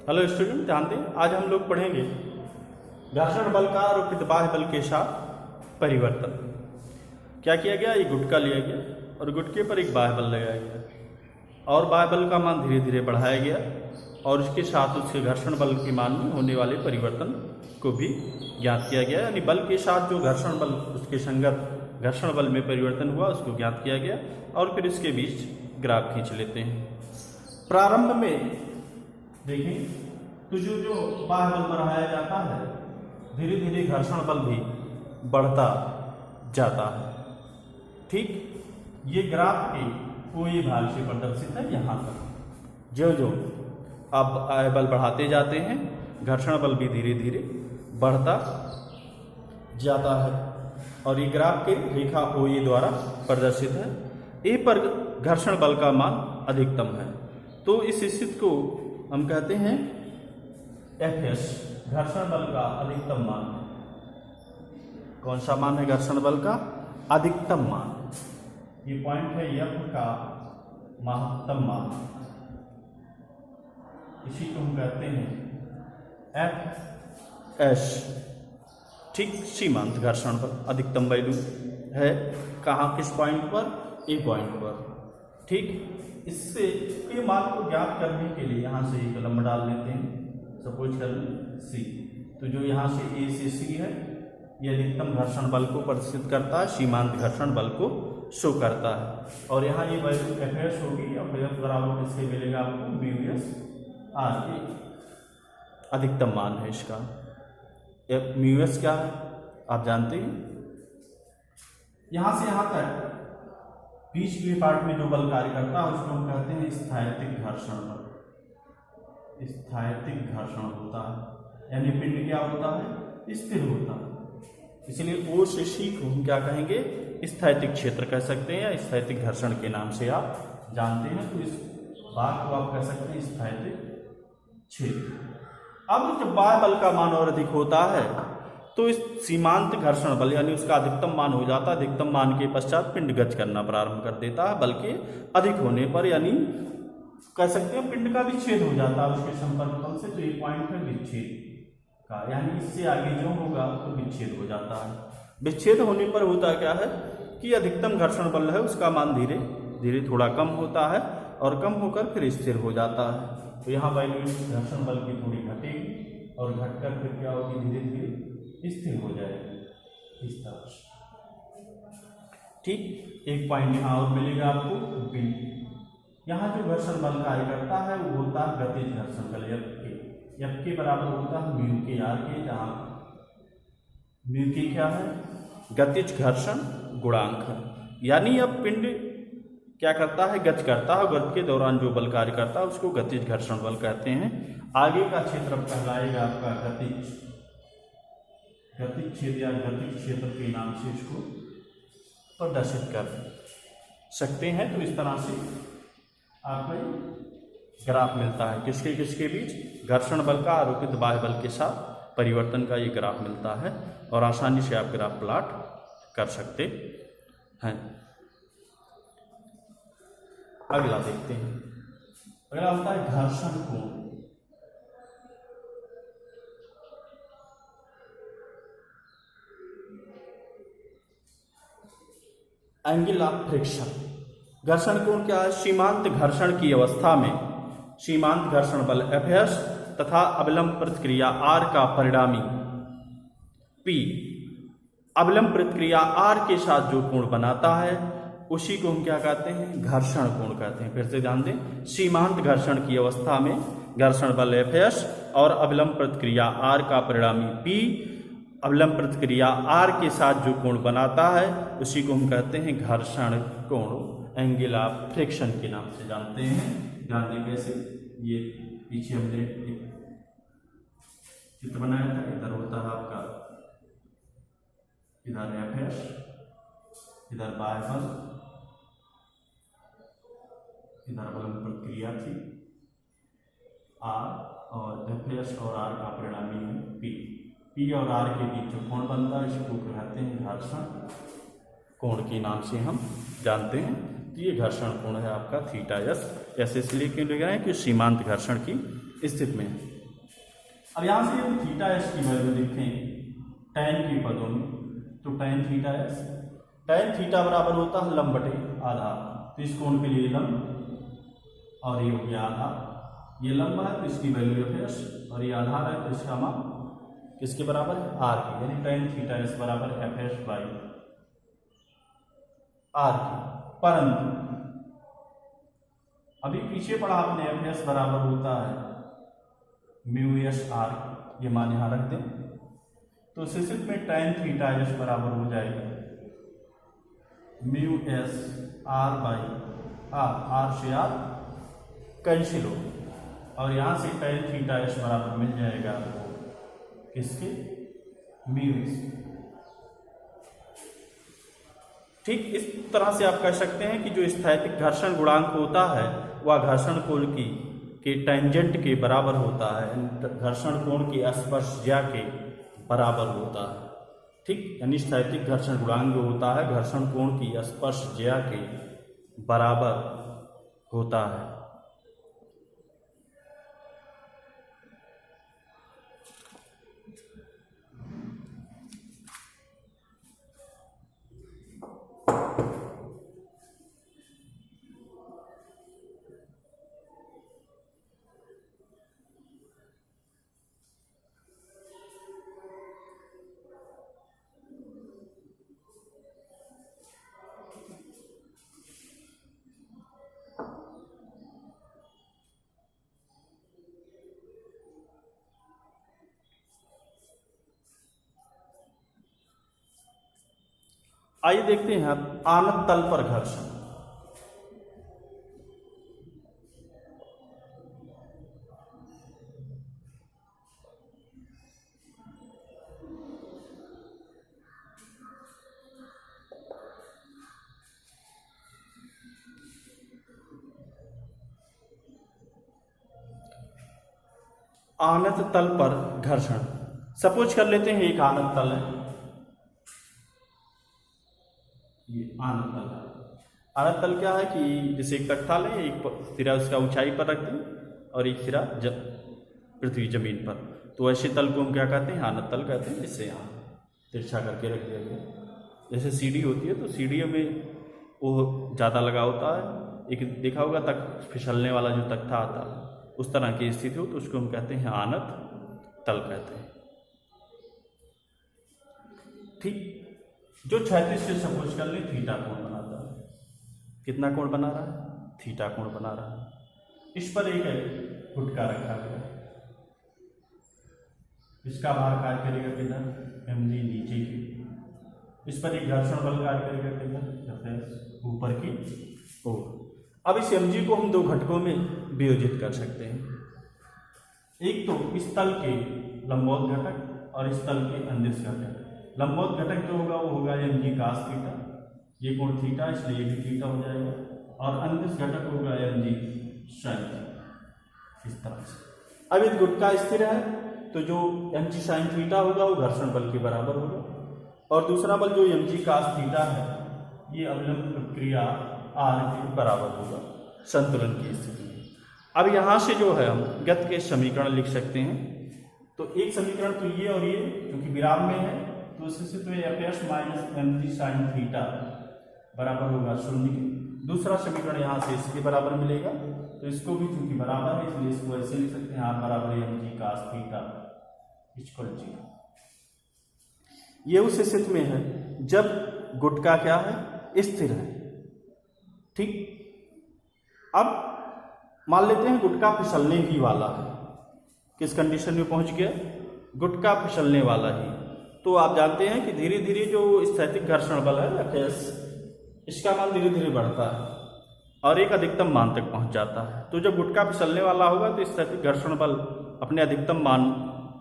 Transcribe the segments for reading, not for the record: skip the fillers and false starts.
Hello student, ध्यान दें। आज हम लोग पढ़ेंगे घर्षण बल का आरोपित बाह्य बल के साथ परिवर्तन। क्या किया गया, ये गुटका लिया गया और गुटके पर एक बाह्य बल लगाया गया और बाह्य बल का मान धीरे धीरे बढ़ाया गया और उसके साथ उसके घर्षण बल के मान में होने वाले परिवर्तन को भी ज्ञात किया गया। यानी बल के साथ जो घर्षण बल उसके संगत घर्षण बल में परिवर्तन हुआ उसको ज्ञात किया गया और फिर इसके बीच ग्राफ खींच लेते हैं। प्रारंभ में देखें तो जो बाह्य बल बढ़ाया जाता है धीरे धीरे घर्षण बल भी बढ़ता जाता है। ठीक, ये ग्राफ के कोई भाग से प्रदर्शित है। यहाँ तक जो अब बाह्य बल बढ़ाते जाते हैं घर्षण बल भी धीरे धीरे बढ़ता जाता है और ये ग्राफ के रेखा OA द्वारा प्रदर्शित है। ए पर घर्षण बल का मान अधिकतम है तो इस स्थिति को हम कहते हैं FS, घर्षण बल का अधिकतम मान। कौन सा मान है घर्षण बल का अधिकतम मान? ये पॉइंट है F का महत्तम मान, इसी को हम कहते हैं FS। ठीक, सीमांत घर्षण बल अधिकतम वैल्यू है कहाँ, किस पॉइंट पर? ए पॉइंट पर। ठीक, इससे ये मान को ज्ञात करने के लिए यहाँ से एक लंब डाल लेते हैं। सपोज कर लें C, तो जो यहाँ से A से C है ये अधिकतम घर्षण बल को प्रदर्शित करता है, सीमांत घर्षण बल को शो करता है। और यहाँ ये वैल्यू FS होगी और FS बराबर इससे मिलेगा आपको μS R के अधिकतम मान है इसका। μS क्या है आप जानते हैं। यहाँ से यहाँ तक बीच के पार्ट में जो बल कार्य करता है उसको हम कहते हैं स्थैतिक घर्षण बल। स्थैतिक घर्षण होता है यानी पिंड क्या होता है, स्थिर होता है। इसलिए O से C को हम क्या कहेंगे, स्थैतिक क्षेत्र कह सकते हैं या स्थैतिक घर्षण के नाम से आप जानते हैं। तो इस बात को आप कह सकते हैं स्थैतिक क्षेत्र। अब जब बाह्य बल का मान और अधिक होता है तो इस सीमांत घर्षण बल यानी उसका अधिकतम मान हो जाता है। अधिकतम मान के पश्चात पिंड गति करना प्रारंभ कर देता है। बल के अधिक होने पर यानी कह सकते हैं पिंड का विच्छेद हो जाता है उसके संपर्क बल से। तो ये पॉइंट है विच्छेद का, यानी इससे आगे जो होगा तो विच्छेद हो जाता है। विच्छेद होने पर होता क्या है कि अधिकतम घर्षण बल है उसका मान धीरे धीरे थोड़ा कम होता है और कम होकर फिर स्थिर हो जाता है। तो यहाँ वैल्यू घर्षण बल की थोड़ी घटेगी और घटकर फिर क्या होगी, धीरे धीरे स्थिर हो जाएगी इस तरह से। ठीक, एक पॉइंट यहाँ और मिलेगा आपको B। यहाँ जो घर्षण बल कार्य करता है वो होता है गतिज घर्षण बल F के बराबर होता है μK/R के, जहाँ μK क्या है, गतिज घर्षण गुणांक है। यानी अब पिंड क्या करता है, गति करता है। गति के दौरान जो बल कार्य करता है उसको गतिज घर्षण बल कहते हैं। आगे का क्षेत्र कहलाएगा आपका गतिज क्षेत्र या गतिज क्षेत्र के नाम से इसको प्रदर्शित कर सकते हैं। तो इस तरह से आपको ग्राफ मिलता है किसके किसके बीच, घर्षण बल का आरोपित बाह्य बल के साथ परिवर्तन का ये ग्राफ मिलता है और आसानी से आप ग्राफ प्लॉट कर सकते हैं। अगला देखते हैं। अगला होता है घर्षण कोण। Angle of friction. घर्षण कोण क्या है, सीमांत घर्षण की अवस्था में सीमांत घर्षण बल FS तथा अविलंब प्रतिक्रिया R का परिणामी P अविलंब प्रतिक्रिया R के साथ जो कोण बनाता है उसी को हम क्या कहते हैं, घर्षण कोण कहते हैं। फिर से ध्यान दें, सीमांत घर्षण की अवस्था में घर्षण बल FS और अविलंब प्रतिक्रिया R का परिणामी P अविलंब प्रतिक्रिया R के साथ जो कोण बनाता है उसी को हम कहते हैं घर्षण कोण, एंगल ऑफ फ्रिक्शन के नाम से जानते हैं। ध्यान दें कैसे, ये पीछे हमने एक चित्र बनाया था। इधर होता है आपका, इधर FS, इधर बाह्य बल, इधर अविलंब प्रतिक्रिया थी R और FS और R का परिणामी है P और R के बीच जो कोण बनता है इसको कहते हैं घर्षण कोण के नाम से हम जानते हैं। तो ये घर्षण कोण है आपका थीटा एस। ऐसे इसलिए क्यों ले गए हैं कि सीमांत घर्षण की स्थिति में। अब यहाँ से यदि थीटा एस की वैल्यू देखें tan के पदों में, तो tan theta S, tan theta बराबर होता है लंब बटे आधार, तो इस कोण के लिए लंब और ये हो गया आधार, ये लंब है तो इसकी वैल्यू एफ एस और ये आधार है तो इसका मान किसके बराबर है, आर की, यानी tan थीटा एस बराबर एफ एस बाई आर की। परंतु अभी पीछे पढ़ा आपने एफ एस बराबर होता है म्यू एस आर, ये मान यहां रख दें, तो इस स्थिति में tan थीटा एस बराबर हो जाएगा mu s r by r, r से आर कैंसिल हो, और यहां से tan थीटा एस बराबर मिल जाएगा किसके, म्यू एस। ठीक इस तरह से आप कह सकते हैं कि जो स्थैतिक घर्षण गुणांक होता है वह घर्षण कोण के टेंजेंट के बराबर होता है, घर्षण कोण की स्पर्शज्या के बराबर होता है। ठीक, यानी स्थैतिक घर्षण गुणांक जो होता है घर्षण कोण की स्पर्शज्या के बराबर होता है। आइए देखते हैं अब आनत तल पर घर्षण। आनत तल पर घर्षण, सपोज कर लेते हैं एक आनत तल है, ये आनत तल है। आनत तल क्या है कि जैसे एक तख्ता लें, एक सिरा उसका ऊंचाई पर रख दें और एक सिरा पृथ्वी जमीन पर, तो ऐसे तल को हम क्या कहते हैं, आनत तल कहते हैं। जिससे यहाँ तिरछा करके रख दिया गया, जैसे सीढ़ी होती है तो सीढ़ियों में वो ज़्यादा लगा होता है, एक देखा होगा तक फिसलने वाला जो तख्ता आता है उस तरह की स्थिति हो तो उसको हम कहते हैं आनत तल कहते हैं। ठीक, जो क्षैतिज से सपोज कर ले थीटा कोण बनाता है, कितना कोण बना रहा है, थीटा कोण बना रहा है। इस पर एक गुटका रखा गया, इसका भार कार्य करेगा किधर, mg नीचे की, इस पर एक घर्षण बल कार्य करेगा किधर, ऊपर की ओर। अब इस mg को हम दो घटकों में वियोजित कर सकते हैं, एक तो इस तल के लंबवत घटक और इस तल के अंदिश घटक। लंबवत घटक जो होगा वो होगा mg cos थीटा, ये कोण थीटा इसलिए ये भी थीटा हो जाएगा, और अंदिश घटक होगा mg sin थीटा, इस तरह से। अब यदि गुटका स्थिर है तो जो mg sin थीटा होगा वो घर्षण बल के बराबर होगा, और दूसरा बल जो mg cos थीटा है ये अवलंब प्रक्रिया r के बराबर होगा संतुलन की स्थिति में। अब यहाँ से जो है हम गति के समीकरण लिख सकते हैं, तो एक समीकरण तो ये और ये क्योंकि विराम में है तो उससे तो F S minus mg sin theta बराबर होगा 0 के। दूसरा समीकरण यहाँ से इसके बराबर मिलेगा, तो इसको भी चूंकि बराबर है इसलिए इसको ऐसे लिख सकते हैं, r बराबर mg cos थीटा इक्वल 0। ये उस स्थिति में है जब गुटका क्या है, स्थिर है। ठीक, अब मान लेते हैं गुटका फिसलने ही वाला है, किस कंडीशन में पहुंच गया, गुटका फिसलने वाला ही, तो आप जानते हैं कि धीरे धीरे जो स्थैतिक घर्षण बल है Fs, इसका मान धीरे धीरे बढ़ता है और एक अधिकतम मान तक पहुंच जाता है। तो जब गुटका फिसलने वाला होगा तो स्थैतिक घर्षण बल अपने अधिकतम मान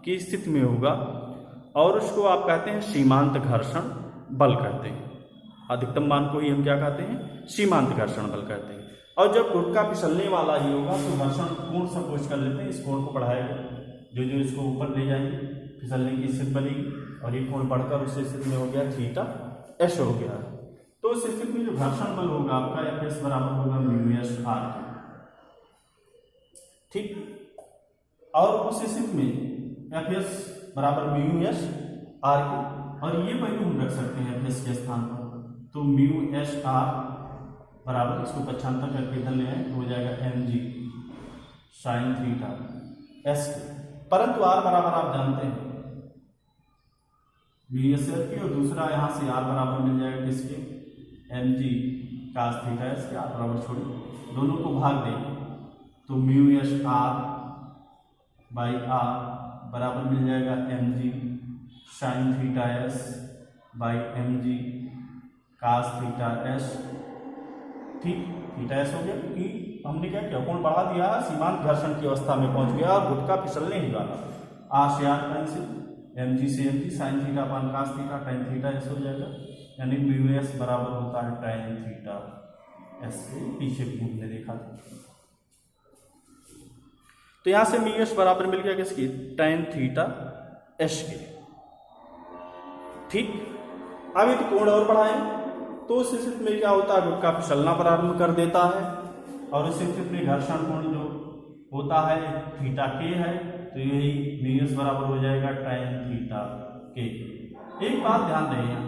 की स्थिति में होगा और उसको आप कहते हैं सीमांत घर्षण बल कहते हैं। अधिकतम मान को ही हम क्या कहते हैं, सीमांत घर्षण बल कहते हैं। और जब गुटका फिसलने वाला ही होगा तो घर्षण कोण सपोज कर लेते हैं, इस कोण को बढ़ाएगा, जो जो इसको ऊपर ले जाएंगे फिसलने की स्थिति बनेगी और ये कोण बढ़कर उस स्थिति में हो गया थीटा एस हो गया। तो उस स्थिति में जो घर्षण बल होगा आपका एफ एस बराबर होगा म्यू एस आर। ठीक, और उस स्थिति में एफ एस बराबर म्यू एस आर के, और ये वैल्यू हम रख सकते हैं एफ एस के स्थान पर, तो म्यू एस आर बराबर, इसको पक्षांतर करके इधर ले आए तो हो जाएगा m g sine theta s के। परंतु आर बराबर आप जानते हैं म्यू एस आर की, और दूसरा यहाँ से आर बराबर मिल जाएगा किसके, m g cos theta s के। आर बराबर छोड़िए, दोनों को भाग देंगे तो mu s r by r बराबर मिल जाएगा m g sine theta s by m g cos theta s. ठीक, थीटा एस हो गया क्योंकि हमने क्या किया, कोण बढ़ा दिया, सीमांत घर्षण की अवस्था में पहुंच गया और गुटका फिसलने ही वाला। आर से आर कैंसिल, एम जी से m g sine theta upon cos theta tan theta s हो जाएगा, यानी म्यू एस बराबर होता है टाइन थीटा एस के। पीछे भी हमने देखा था, तो यहां से म्यू एस बराबर मिल गया किसकी, टाइन थीटा एस के। ठीक, अब यदि कोण और बढ़ाएं तो उस स्थिति में क्या होता है, गुटका फिसलना प्रारंभ कर देता है, और इस स्थिति में घर्षण कोण जो होता है थीटा के है, तो यही म्यू एस बराबर हो जाएगा टाइन थीटा के। एक बात ध्यान रहे यहाँ,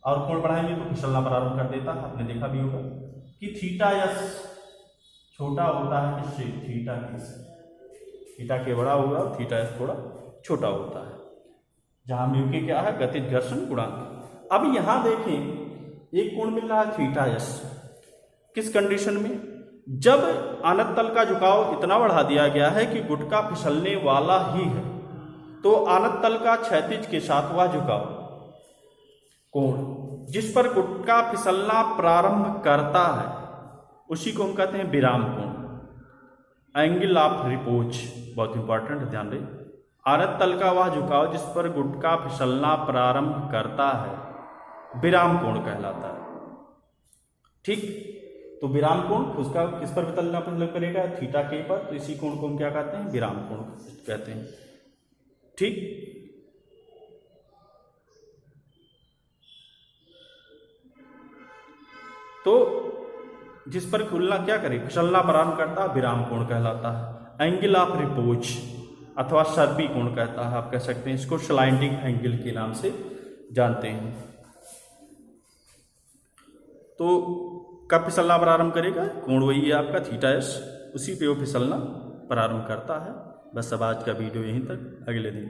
और कोण बढ़ाएंगे तो फिसलना प्रारंभ कर देता है, आपने देखा भी होगा कि थीटा एस छोटा होता है किससे, थीटा के से। थीटा के बड़ा होगा, थीटा एस थोड़ा छोटा होता है, जहां म्यू के क्या है, गतिज घर्षण गुणांक। अब यहां देखें एक कोण मिल रहा है थीटा एस, किस कंडीशन में, जब आनत तल का झुकाव इतना बढ़ा दिया गया है कि गुटका फिसलने वाला ही है, तो आनत तल का क्षैतिज के साथ वह झुकाव कोण जिस पर गुटका फिसलना प्रारंभ करता है उसी को हम कहते हैं विराम कोण, एंगल ऑफ रिपोज। बहुत इंपॉर्टेंट है, ध्यान दें, आनत तल का वह झुकाव जिस पर गुटका फिसलना प्रारंभ करता है विराम कोण कहलाता है। ठीक, तो विराम कोण उसका किस पर फिसलना करेगा, थीटा के पर, तो इसी कोण को हम क्या कहते हैं, विराम कोण कहते हैं। ठीक, तो जिस पर खुलना क्या करे, फिसलना प्रारंभ करता है विराम कोण कहलाता है। एंगल ऑफ रिपोज अथवा सर्पी कोण कहता है, आप कह सकते हैं इसको, स्लाइडिंग एंगल के नाम से जानते हैं। तो कब फिसलना प्रारंभ करेगा, कोण वही है आपका थीटा एस, उसी पे वो फिसलना प्रारंभ करता है। बस अब आज का वीडियो यहीं तक, अगले दिन